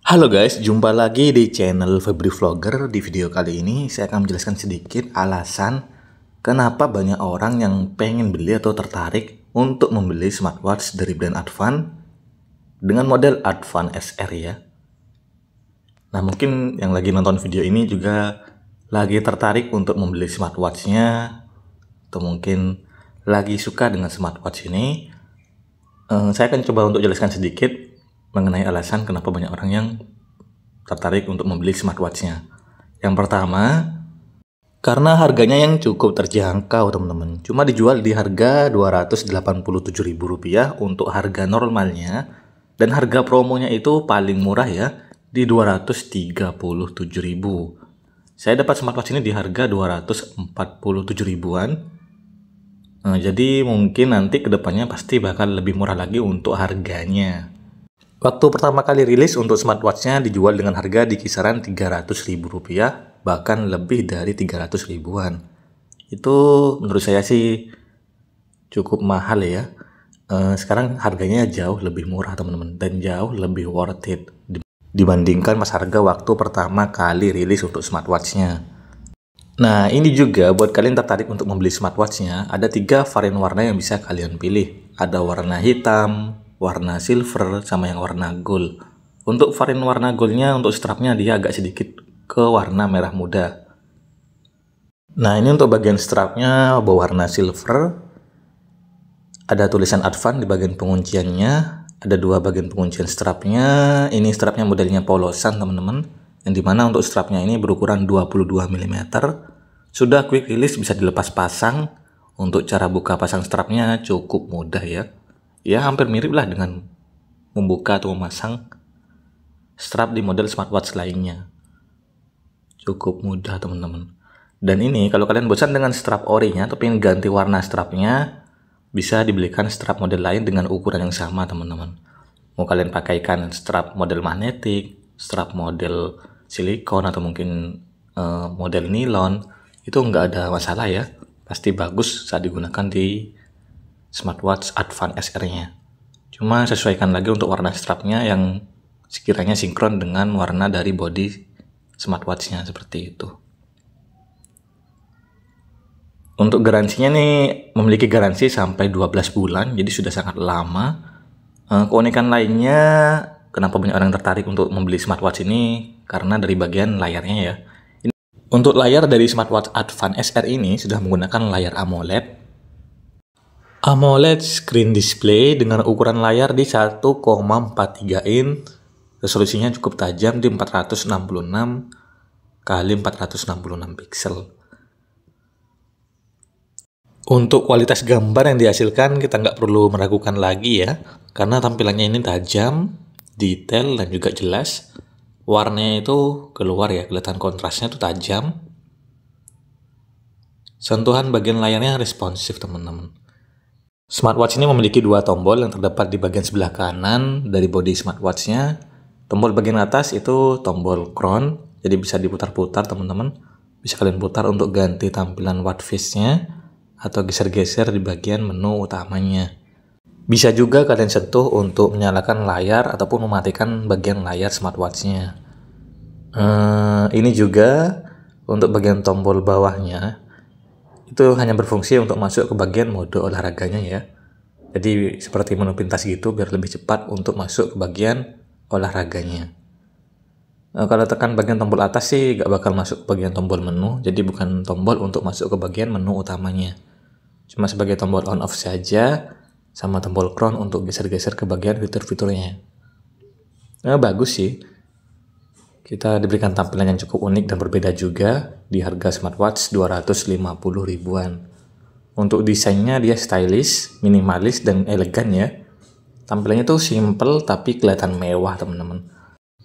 Halo guys, jumpa lagi di channel Febri Vlogger. Di video kali ini saya akan menjelaskan sedikit alasan kenapa banyak orang yang pengen beli atau tertarik untuk membeli smartwatch dari brand Advan dengan model Advan SR ya. Nah, mungkin yang lagi nonton video ini juga lagi tertarik untuk membeli smartwatchnya, atau mungkin lagi suka dengan smartwatch ini. Saya akan coba untuk jelaskan sedikit mengenai alasan kenapa banyak orang yang tertarik untuk membeli smartwatchnya. Yang pertama, karena harganya yang cukup terjangkau teman-teman. Cuma dijual di harga Rp287.000 untuk harga normalnya, dan harga promonya itu paling murah ya, di Rp237.000. Saya dapat smartwatch ini di harga Rp247.000-an. Jadi mungkin nanti kedepannya pasti bakal lebih murah lagi untuk harganya. Waktu pertama kali rilis untuk smartwatchnya dijual dengan harga di kisaran Rp300.000, bahkan lebih dari 300 ribuan. Itu menurut saya sih cukup mahal ya. Sekarang harganya jauh lebih murah teman-teman, dan jauh lebih worth it dibandingkan pas harga waktu pertama kali rilis untuk smartwatchnya. Nah, ini juga buat kalian tertarik untuk membeli smartwatchnya, ada 3 varian warna yang bisa kalian pilih. Ada warna hitam, warna silver, sama yang warna gold. Untuk varian warna goldnya, untuk strapnya dia agak sedikit ke warna merah muda. Nah, ini untuk bagian strapnya berwarna silver. Ada tulisan Advan di bagian pengunciannya. Ada 2 bagian penguncian strapnya. Ini strapnya modelnya polosan teman-teman, yang dimana untuk strapnya ini berukuran 22 mm. Sudah quick release, bisa dilepas pasang. Untuk cara buka pasang strapnya cukup mudah ya. Ya, hampir mirip lah dengan membuka atau memasang strap di model smartwatch lainnya. Cukup mudah teman-teman. Dan ini kalau kalian bosan dengan strap orinya atau pengen ganti warna strapnya, bisa dibelikan strap model lain dengan ukuran yang sama teman-teman. Mau kalian pakaikan strap model magnetik, strap model silikon, atau mungkin model nilon, itu nggak ada masalah ya. Pasti bagus saat digunakan di smartwatch Advan SR-nya. Cuma sesuaikan lagi untuk warna strapnya yang sekiranya sinkron dengan warna dari body smartwatchnya, seperti itu. Untuk garansinya nih, memiliki garansi sampai 12 bulan, jadi sudah sangat lama. Keunikan lainnya, kenapa banyak orang tertarik untuk membeli smartwatch ini, karena dari bagian layarnya ya. Untuk layar dari smartwatch Advan SR ini sudah menggunakan layar AMOLED. AMOLED screen display dengan ukuran layar di 1,43 inch. Resolusinya cukup tajam di 466 kali 466 pixel. Untuk kualitas gambar yang dihasilkan kita nggak perlu meragukan lagi ya, karena tampilannya ini tajam, detail, dan juga jelas. Warnanya itu keluar ya, kelihatan kontrasnya itu tajam. Sentuhan bagian layarnya responsif teman-teman. Smartwatch ini memiliki 2 tombol yang terdapat di bagian sebelah kanan dari bodi smartwatchnya. Tombol bagian atas itu tombol crown, jadi bisa diputar-putar teman-teman. Bisa kalian putar untuk ganti tampilan watch face-nya, atau geser-geser di bagian menu utamanya. Bisa juga kalian sentuh untuk menyalakan layar ataupun mematikan bagian layar smartwatchnya. Ini juga untuk bagian tombol bawahnya, itu hanya berfungsi untuk masuk ke bagian mode olahraganya ya. Jadi seperti menu pintas gitu, biar lebih cepat untuk masuk ke bagian olahraganya. Kalau tekan bagian tombol atas sih gak bakal masuk ke bagian tombol menu, jadi bukan tombol untuk masuk ke bagian menu utamanya. Cuma sebagai tombol on off saja, sama tombol crown untuk geser-geser ke bagian fitur-fiturnya. Bagus sih. Kita diberikan tampilan yang cukup unik dan berbeda juga di harga smartwatch 250 ribuan. Untuk desainnya dia stylish, minimalis, dan elegan ya. Tampilannya tuh simple tapi kelihatan mewah teman-teman.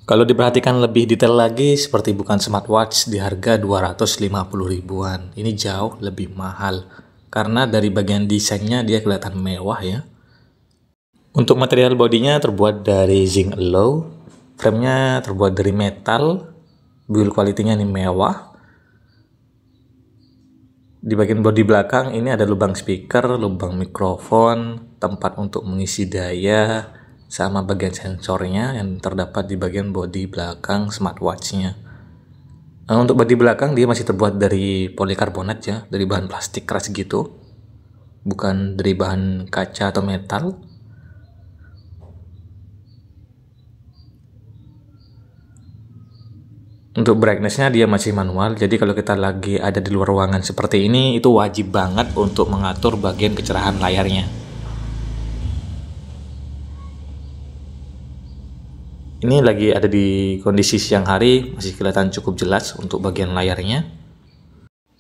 Kalau diperhatikan lebih detail lagi, seperti bukan smartwatch di harga 250 ribuan. Ini jauh lebih mahal, karena dari bagian desainnya dia kelihatan mewah ya. Untuk material bodinya terbuat dari zinc alloy, frame-nya terbuat dari metal, build quality-nya ini mewah. Di bagian bodi belakang ini ada lubang speaker, lubang mikrofon, tempat untuk mengisi daya, sama bagian sensornya yang terdapat di bagian bodi belakang smartwatch-nya. Nah, untuk bodi belakang dia masih terbuat dari polikarbonat ya, dari bahan plastik keras gitu, bukan dari bahan kaca atau metal. Untuk brightness-nya dia masih manual, jadi kalau kita lagi ada di luar ruangan seperti ini, itu wajib banget untuk mengatur bagian kecerahan layarnya. Ini lagi ada di kondisi siang hari, masih kelihatan cukup jelas untuk bagian layarnya.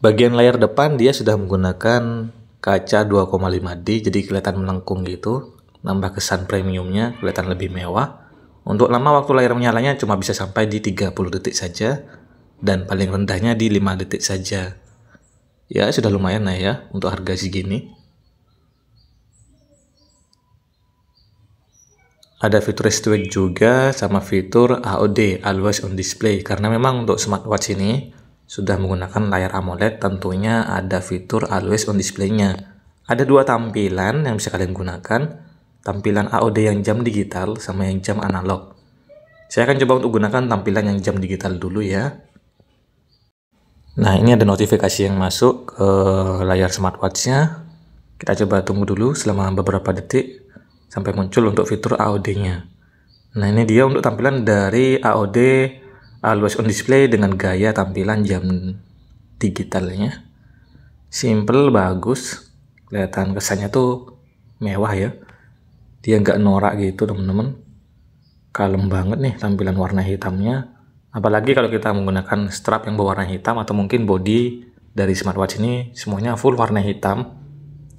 Bagian layar depan dia sudah menggunakan kaca 2,5D, jadi kelihatan melengkung gitu, nambah kesan premiumnya, kelihatan lebih mewah. Untuk lama waktu layar menyalanya cuma bisa sampai di 30 detik saja, dan paling rendahnya di 5 detik saja. Ya sudah lumayan lah ya untuk harga segini. Ada fitur Rest to Wake juga sama fitur AOD, Always on Display, karena memang untuk smartwatch ini sudah menggunakan layar AMOLED, tentunya ada fitur Always on Display-nya. Ada dua tampilan yang bisa kalian gunakan. Tampilan AOD yang jam digital sama yang jam analog. Saya akan coba untuk gunakan tampilan yang jam digital dulu ya. Nah, ini ada notifikasi yang masuk ke layar smartwatch-nya. Kita coba tunggu dulu selama beberapa detik sampai muncul untuk fitur AOD-nya. Nah, ini dia untuk tampilan dari AOD Always on Display dengan gaya tampilan jam digitalnya. Simple, bagus. Kelihatan kesannya tuh mewah ya. Dia nggak norak gitu teman-teman, kalem banget nih tampilan warna hitamnya. Apalagi kalau kita menggunakan strap yang berwarna hitam atau mungkin body dari smartwatch ini semuanya full warna hitam,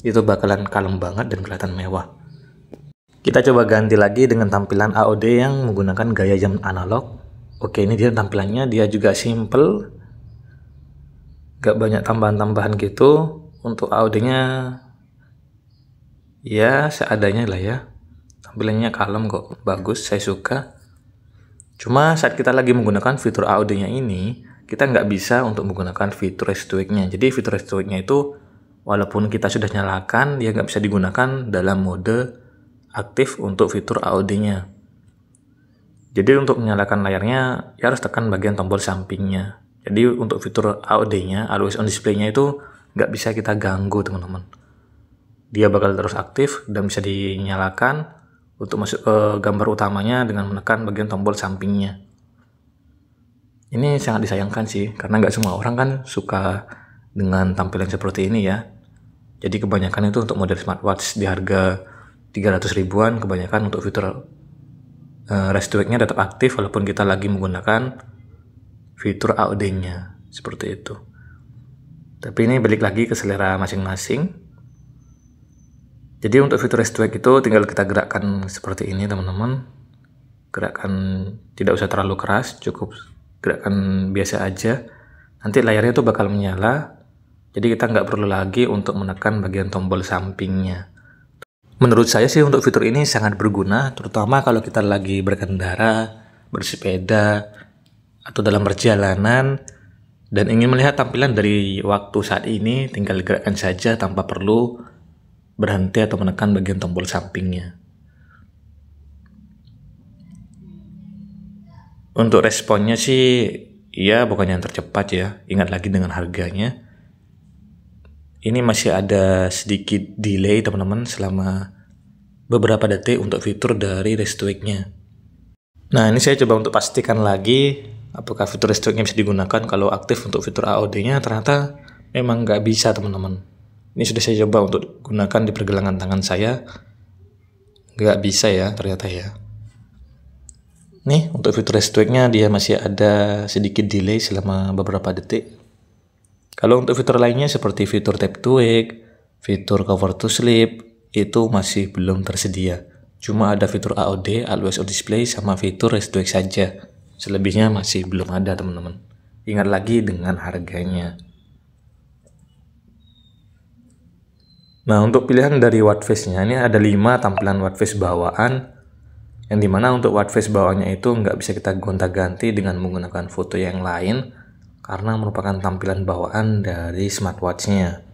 itu bakalan kalem banget dan kelihatan mewah. Kita coba ganti lagi dengan tampilan AOD yang menggunakan gaya jam analog. Oke, ini dia tampilannya, dia juga simple, nggak banyak tambahan-tambahan gitu. Untuk AOD-nya ya seadanya lah ya. Tampilannya kalem kok, bagus, saya suka. Cuma saat kita lagi menggunakan fitur AOD-nya ini, kita nggak bisa untuk menggunakan fitur Rest to Wake-nya. Jadi fitur Rest to Wake-nya itu, walaupun kita sudah nyalakan, dia nggak bisa digunakan dalam mode aktif untuk fitur AOD-nya. Jadi untuk menyalakan layarnya, ya harus tekan bagian tombol sampingnya. Jadi untuk fitur AOD-nya, Always on Display-nya itu nggak bisa kita ganggu teman-teman. Dia bakal terus aktif dan bisa dinyalakan untuk masuk ke gambar utamanya dengan menekan bagian tombol sampingnya. Ini sangat disayangkan sih, karena nggak semua orang kan suka dengan tampilan seperti ini ya. Jadi kebanyakan itu untuk model smartwatch di harga 300 ribuan, kebanyakan untuk fitur Rest to Wake-nya tetap aktif walaupun kita lagi menggunakan fitur AOD-nya, seperti itu. Tapi ini balik lagi ke selera masing-masing. Jadi untuk fitur Rest to Wake itu tinggal kita gerakkan seperti ini teman-teman. Gerakan tidak usah terlalu keras, cukup gerakan biasa aja. Nanti layarnya itu bakal menyala, jadi kita nggak perlu lagi untuk menekan bagian tombol sampingnya. Menurut saya sih untuk fitur ini sangat berguna, terutama kalau kita lagi berkendara, bersepeda, atau dalam perjalanan, dan ingin melihat tampilan dari waktu saat ini, tinggal gerakkan saja tanpa perlu berhenti atau menekan bagian tombol sampingnya. Untuk responnya sih ya bukan yang tercepat ya, ingat lagi dengan harganya. Ini masih ada sedikit delay teman-teman selama beberapa detik untuk fitur dari Rest to Wake-nya. Nah, ini saya coba untuk pastikan lagi apakah fitur Rest to Wake-nya bisa digunakan. Kalau aktif untuk fitur AOD-nya ternyata memang nggak bisa teman-teman. Ini sudah saya coba untuk gunakan di pergelangan tangan saya, nggak bisa ya ternyata ya. Nih untuk fitur Rest to Wake-nya dia masih ada sedikit delay selama beberapa detik. Kalau untuk fitur lainnya seperti fitur Tap to Wake, fitur Cover to Sleep, itu masih belum tersedia. Cuma ada fitur AOD, Always on Display, sama fitur Rest to Wake saja. Selebihnya masih belum ada teman-teman. Ingat lagi dengan harganya. Nah, untuk pilihan dari watch face-nya, ini ada 5 tampilan watch face bawaan, yang dimana untuk watch face bawaannya itu nggak bisa kita gonta-ganti dengan menggunakan foto yang lain, karena merupakan tampilan bawaan dari smartwatch-nya.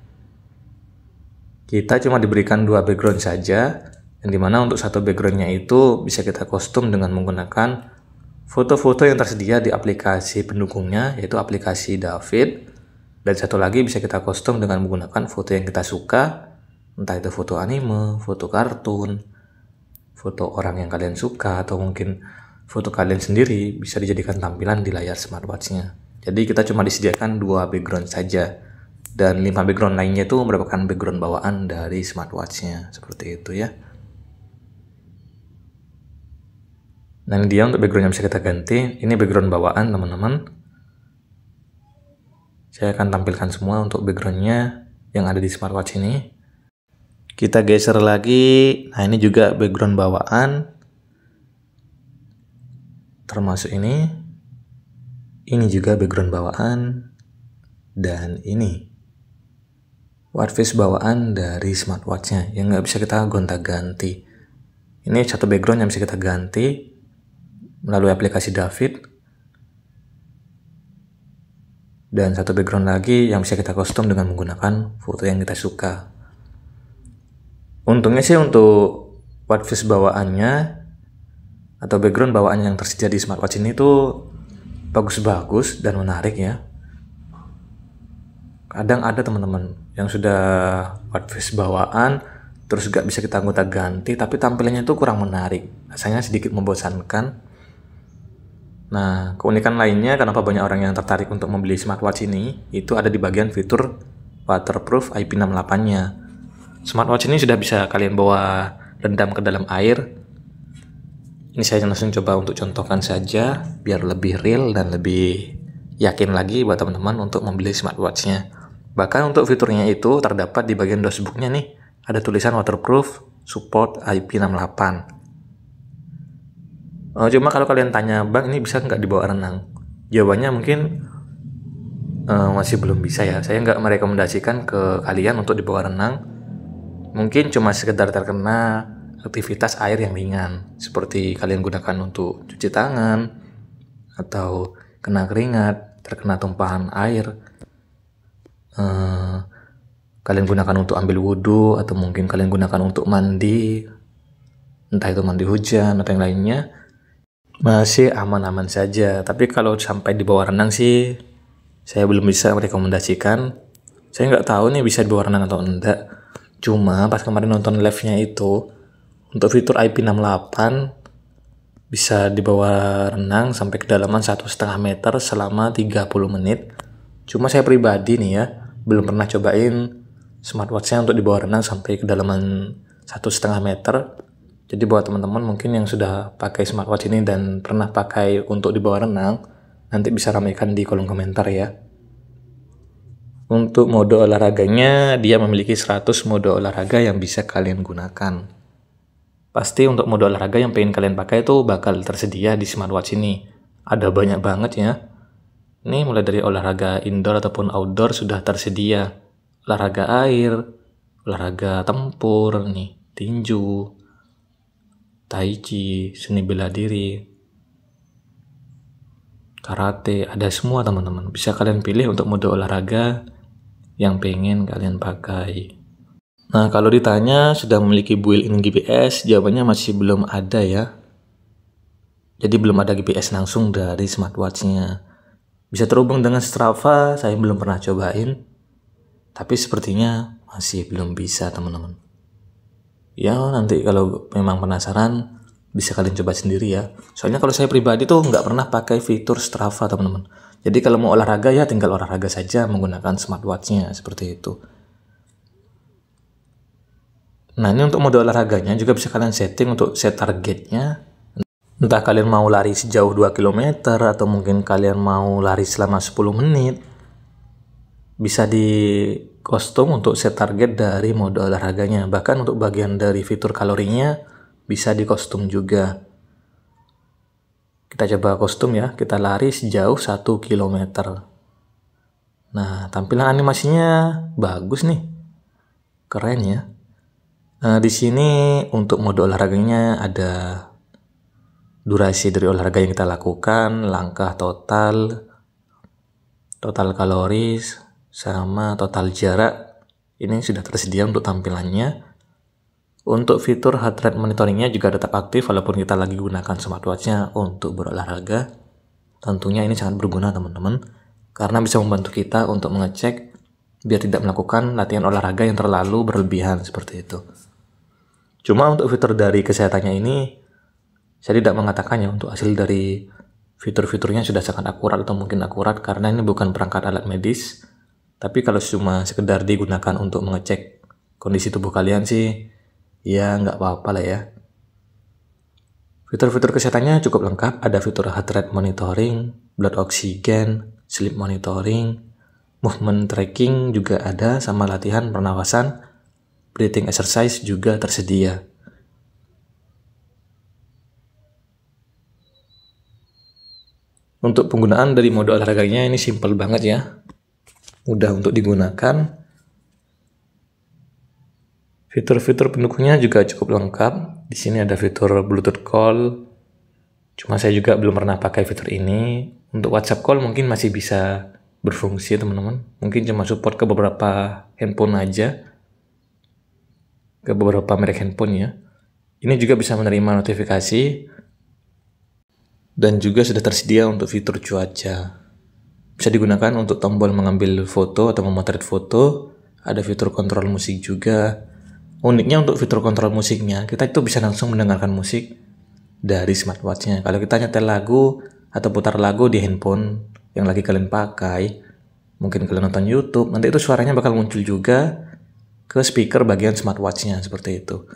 Kita cuma diberikan 2 background saja, Yang dimana untuk satu backgroundnya itu bisa kita custom dengan menggunakan foto-foto yang tersedia di aplikasi pendukungnya, yaitu aplikasi David. Dan satu lagi bisa kita custom dengan menggunakan foto yang kita suka, entah itu foto anime, foto kartun, foto orang yang kalian suka, atau mungkin foto kalian sendiri bisa dijadikan tampilan di layar smartwatch-nya. Jadi kita cuma disediakan 2 background saja, dan 5 background lainnya itu merupakan background bawaan dari smartwatch-nya, seperti itu ya. Nah, ini dia untuk background yang bisa kita ganti. Ini background bawaan teman-teman. Saya akan tampilkan semua untuk backgroundnya yang ada di smartwatch ini. Kita geser lagi. Nah, ini juga background bawaan, termasuk ini. Ini juga background bawaan. Dan ini watch face bawaan dari smartwatch-nya yang nggak bisa kita gonta-ganti. Ini satu background yang bisa kita ganti melalui aplikasi David, dan satu background lagi yang bisa kita custom dengan menggunakan foto yang kita suka. Untungnya sih untuk watch face bawaannya atau background bawaan yang tersedia di smartwatch ini tuh bagus-bagus dan menarik ya. Kadang ada teman-teman yang sudah watch face bawaan terus gak bisa kita gonta-ganti, tapi tampilannya tuh kurang menarik, rasanya sedikit membosankan. Nah, keunikan lainnya kenapa banyak orang yang tertarik untuk membeli smartwatch ini, itu ada di bagian fitur waterproof IP68-nya. Smartwatch ini sudah bisa kalian bawa rendam ke dalam air. Ini saya langsung coba untuk contohkan saja, biar lebih real dan lebih yakin lagi buat teman-teman untuk membeli smartwatch-nya. Bahkan untuk fiturnya itu terdapat di bagian dashboard-nya nih, ada tulisan waterproof support IP68. Cuma kalau kalian tanya, Bang, ini bisa nggak dibawa renang? Jawabannya mungkin masih belum bisa ya. Saya nggak merekomendasikan ke kalian untuk dibawa renang. Mungkin cuma sekedar terkena aktivitas air yang ringan, seperti kalian gunakan untuk cuci tangan, atau kena keringat, terkena tumpahan air. Kalian gunakan untuk ambil wudhu, atau mungkin kalian gunakan untuk mandi, entah itu mandi hujan atau yang lainnya. Masih aman-aman saja, tapi kalau sampai di bawah renang sih saya belum bisa merekomendasikan. Saya nggak tahu nih bisa dibawa renang atau enggak. Cuma pas kemarin nonton live-nya itu, untuk fitur IP68 bisa dibawa renang sampai kedalaman 1,5 meter selama 30 menit. Cuma saya pribadi nih ya, belum pernah cobain smartwatch-nya untuk dibawa renang sampai kedalaman 1,5 meter. Jadi buat teman-teman mungkin yang sudah pakai smartwatch ini dan pernah pakai untuk dibawa renang, nanti bisa ramaikan di kolom komentar ya. Untuk mode olahraganya, dia memiliki 100 mode olahraga yang bisa kalian gunakan. Pasti untuk mode olahraga yang pengen kalian pakai itu bakal tersedia di smartwatch ini. Ada banyak banget ya. Ini mulai dari olahraga indoor ataupun outdoor sudah tersedia. Olahraga air, olahraga tempur, nih, tinju, tai chi, seni bela diri, karate, ada semua teman-teman. Bisa kalian pilih untuk mode olahraga yang pengen kalian pakai. Nah, kalau ditanya sudah memiliki built-in GPS, jawabannya masih belum ada ya. Jadi belum ada GPS langsung dari smartwatch-nya. Bisa terhubung dengan Strava, saya belum pernah cobain. Tapi sepertinya masih belum bisa teman-teman. Ya nanti kalau memang penasaran bisa kalian coba sendiri ya. Soalnya kalau saya pribadi tuh nggak pernah pakai fitur Strava teman-teman. Jadi kalau mau olahraga ya tinggal olahraga saja menggunakan smartwatch-nya seperti itu. Nah ini untuk mode olahraganya juga bisa kalian setting untuk set targetnya. Entah kalian mau lari sejauh 2 km atau mungkin kalian mau lari selama 10 menit. Bisa di kostum untuk set target dari mode olahraganya. Bahkan untuk bagian dari fitur kalorinya bisa di kostum juga. Kita coba kostum ya, kita lari sejauh 1 km. Nah, tampilan animasinya bagus nih. Keren ya. Nah, di sini untuk mode olahraganya ada durasi dari olahraga yang kita lakukan, langkah total, total kaloris, sama total jarak. Ini sudah tersedia untuk tampilannya. Untuk fitur heart rate monitoringnya juga tetap aktif walaupun kita lagi gunakan smartwatchnya untuk berolahraga. Tentunya ini sangat berguna teman-teman, karena bisa membantu kita untuk mengecek biar tidak melakukan latihan olahraga yang terlalu berlebihan seperti itu. Cuma untuk fitur dari kesehatannya ini, saya tidak mengatakannya untuk hasil dari fitur-fiturnya sudah sangat akurat atau mungkin akurat, karena ini bukan perangkat alat medis. Tapi kalau cuma sekedar digunakan untuk mengecek kondisi tubuh kalian sih, ya nggak apa-apa lah ya. Fitur-fitur kesehatannya cukup lengkap, ada fitur heart rate monitoring, blood oxygen, sleep monitoring, movement tracking juga ada, sama latihan pernafasan, breathing exercise juga tersedia. Untuk penggunaan dari mode olahraganya ini simple banget ya, mudah untuk digunakan. Fitur-fitur pendukungnya juga cukup lengkap. Di sini ada fitur Bluetooth call. Cuma saya juga belum pernah pakai fitur ini. Untuk WhatsApp call mungkin masih bisa berfungsi teman-teman. Mungkin cuma support ke beberapa handphone aja. Ke beberapa merek handphone ya. Ini juga bisa menerima notifikasi. Dan juga sudah tersedia untuk fitur cuaca. Bisa digunakan untuk tombol mengambil foto atau memotret foto. Ada fitur kontrol musik juga. Uniknya untuk fitur kontrol musiknya, kita itu bisa langsung mendengarkan musik dari smartwatchnya. Kalau kita nyetel lagu atau putar lagu di handphone yang lagi kalian pakai, mungkin kalian nonton YouTube, nanti itu suaranya bakal muncul juga ke speaker bagian smartwatchnya seperti itu.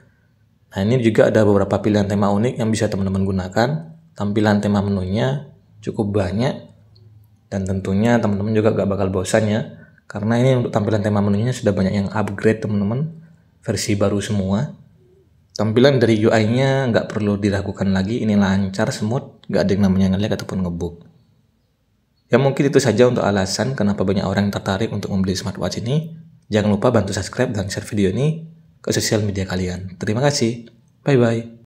Nah, ini juga ada beberapa pilihan tema unik yang bisa teman-teman gunakan. Tampilan tema menunya cukup banyak, dan tentunya teman-teman juga gak bakal bosan ya, karena ini untuk tampilan tema menunya sudah banyak yang upgrade teman-teman. Versi baru semua. Tampilan dari UI-nya nggak perlu diragukan lagi, ini lancar, smooth, nggak ada yang namanya nge-lag ataupun ngebug. Ya mungkin itu saja untuk alasan kenapa banyak orang yang tertarik untuk membeli smartwatch ini. Jangan lupa bantu subscribe dan share video ini ke sosial media kalian. Terima kasih. Bye-bye.